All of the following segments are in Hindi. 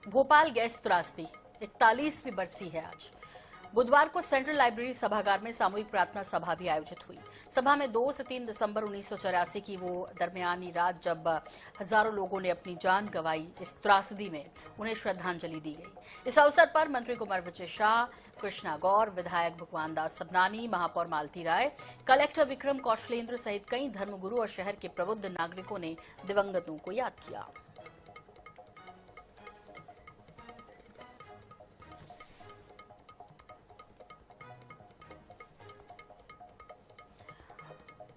भोपाल गैस त्रासदी 41वीं बरसी है आज। बुधवार को सेंट्रल लाइब्रेरी सभागार में सामूहिक प्रार्थना सभा भी आयोजित हुई। सभा में 2 से 3 दिसंबर 1984 की वो दरमियानी रात जब हजारों लोगों ने अपनी जान गंवाई, इस त्रासदी में उन्हें श्रद्धांजलि दी गई। इस अवसर पर मंत्री कुंवर विजय शाह, कृष्णा गौर, विधायक भगवान दास सबनानी, महापौर मालती राय, कलेक्टर विक्रम कौशलेंद्र सहित कई धर्मगुरु और शहर के प्रबुद्ध नागरिकों ने दिवंगतों को याद किया।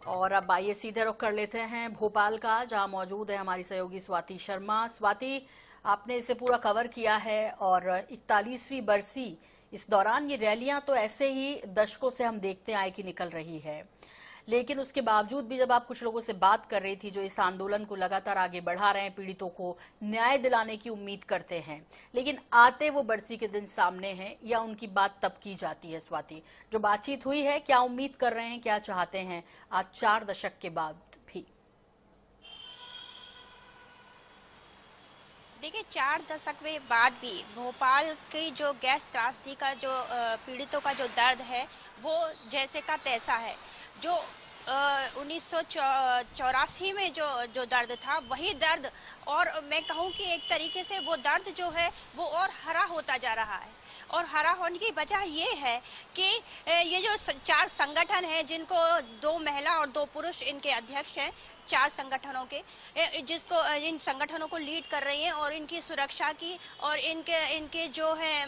और अब आइए सीधे रुख कर लेते हैं भोपाल का, जहां मौजूद है हमारी सहयोगी स्वाति शर्मा। स्वाति, आपने इसे पूरा कवर किया है और 41वीं बरसी, इस दौरान ये रैलियां तो ऐसे ही दशकों से हम देखते आए कि निकल रही है, लेकिन उसके बावजूद भी जब आप कुछ लोगों से बात कर रही थी जो इस आंदोलन को लगातार आगे बढ़ा रहे हैं, पीड़ितों को न्याय दिलाने की उम्मीद करते हैं, लेकिन आते वो बरसी के दिन सामने हैं या उनकी बात तब की जाती है? स्वाति, जो बातचीत हुई है, क्या उम्मीद कर रहे हैं, क्या चाहते हैं आज 4 दशक के बाद भी? देखिए, 4 दशक में बाद भी भोपाल की जो गैस त्रासदी का जो पीड़ितों का जो दर्द है वो जैसे का तैसा है। जो 1984 में जो दर्द था वही दर्द, और मैं कहूँ कि एक तरीके से वो दर्द जो है वो और हरा होता जा रहा है। और हरा होने की वजह ये है कि ये जो 4 संगठन हैं, जिनको 2 महिला और 2 पुरुष इनके अध्यक्ष हैं, 4 संगठनों के, जिसको इन संगठनों को लीड कर रही हैं और इनकी सुरक्षा की और इनके जो है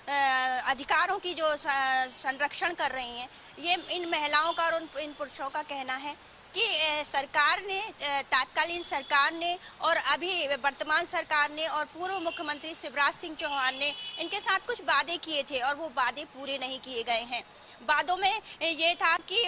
अधिकारों की जो संरक्षण कर रही हैं, ये इन महिलाओं का और इन पुरुषों का कहना है कि सरकार ने, तात्कालीन सरकार ने और अभी वर्तमान सरकार ने और पूर्व मुख्यमंत्री शिवराज सिंह चौहान ने इनके साथ कुछ वादे किए थे और वो वादे पूरे नहीं किए गए हैं। वादों में ये था कि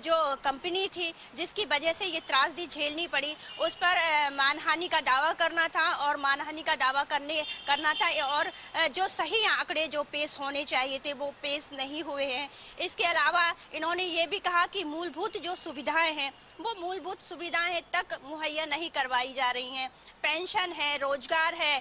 जो कंपनी थी जिसकी वजह से ये त्रासदी झेलनी पड़ी, उस पर मानहानि का दावा करना था और मानहानि का दावा करना था, और जो सही आंकड़े जो पेश होने चाहिए थे वो पेश नहीं हुए हैं। इसके अलावा इन्होंने ये भी कहा कि मूलभूत जो सुविधाएं हैं वो मूलभूत सुविधाएं तक मुहैया नहीं करवाई जा रही हैं। पेंशन है, रोजगार है,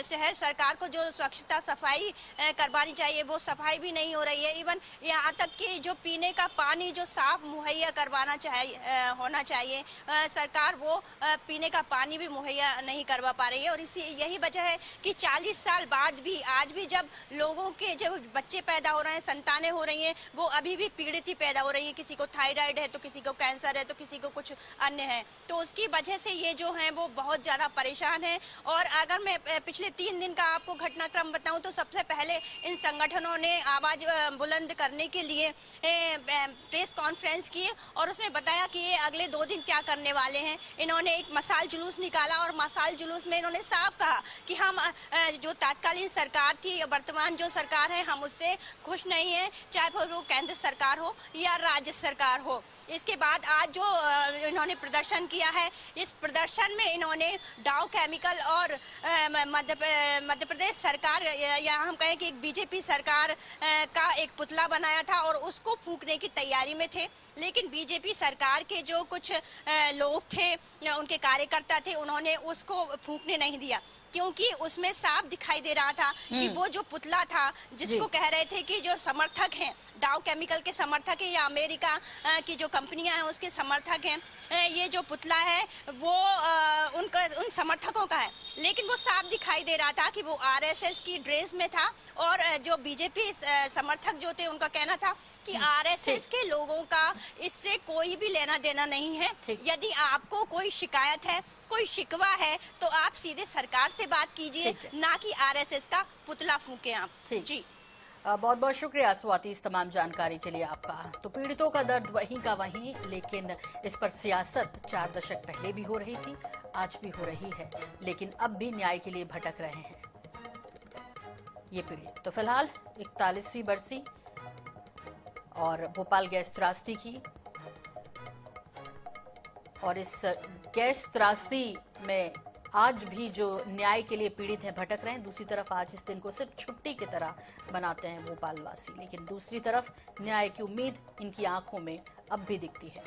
शहर सरकार को जो स्वच्छता सफाई करवानी चाहिए वो सफाई भी नहीं हो रही है। इवन यहाँ तक कि जो पीने का पानी जो साफ मुहैया करवाना चाहिए, होना चाहिए, सरकार वो पीने का पानी भी मुहैया नहीं करवा पा रही है। और यही वजह है कि 40 साल बाद भी आज भी जब लोगों के जो बच्चे पैदा हो रहे हैं, संतानें हो रही हैं, वो अभी भी पीड़ित ही पैदा हो रही है। किसी को थायराइड है तो किसी को कैंसर है तो किसी को कुछ अन्य है, तो उसकी वजह से ये जो है वो बहुत ज्यादा परेशान है। और अगर मैं पिछले 3 दिन का आपको घटनाक्रम बताऊं तो सबसे पहले इन संगठनों ने आवाज बुलंद करने के लिए प्रेस कॉन्फ्रेंस की और उसमें बताया कि ये अगले 2 दिन क्या करने वाले हैं। इन्होंने एक मसाल जुलूस निकाला और मसाल जुलूस में इन्होंने साफ कहा कि हम जो तात्कालीन सरकार थी, वर्तमान जो सरकार है, हम उससे खुश नहीं है, चाहे वो केंद्र सरकार हो या राज्य सरकार हो। इसके बाद आज जो इन्होंने प्रदर्शन किया है, इस प्रदर्शन में इन्होंने डाउ केमिकल और मध्य प्रदेश सरकार, या हम कहें कि एक बीजेपी सरकार का एक पुतला बनाया था और उसको फूंकने की तैयारी में थे। लेकिन बीजेपी सरकार के जो कुछ लोग थे, उनके कार्यकर्ता थे, उन्होंने उसको फूंकने नहीं दिया, क्योंकि उसमें साफ दिखाई दे रहा था कि वो जो पुतला था, जिसको कह रहे थे कि जो समर्थक हैं, डाउ केमिकल के समर्थक हैं या अमेरिका की जो कंपनियां हैं उसके समर्थक हैं, ये जो पुतला है वो उन समर्थकों का है। लेकिन वो साफ दिखाई दे रहा था कि वो आरएसएस की ड्रेस में था और जो बीजेपी समर्थक जो थे उनका कहना था कि आरएसएस के लोगों का इससे कोई भी लेना देना नहीं है। यदि आपको कोई शिकायत है, कोई शिकवा है, तो आप सीधे सरकार से बात कीजिए, ना कि आरएसएस का पुतला फूंके आप। जी, बहुत बहुत शुक्रिया स्वाति इस तमाम जानकारी के लिए आपका। तो पीड़ितों का दर्द वहीं का वहीं, लेकिन इस पर सियासत 4 दशक पहले भी हो रही थी, आज भी हो रही है, लेकिन अब भी न्याय के लिए भटक रहे हैं ये पीड़ित। तो फिलहाल 41वीं बरसी और भोपाल गैस त्रासदी की, और इस गैस त्रासदी में आज भी जो न्याय के लिए पीड़ित हैं भटक रहे हैं। दूसरी तरफ आज इस दिन को सिर्फ छुट्टी की तरह मनाते हैं भोपाल वासी, लेकिन दूसरी तरफ न्याय की उम्मीद इनकी आंखों में अब भी दिखती है।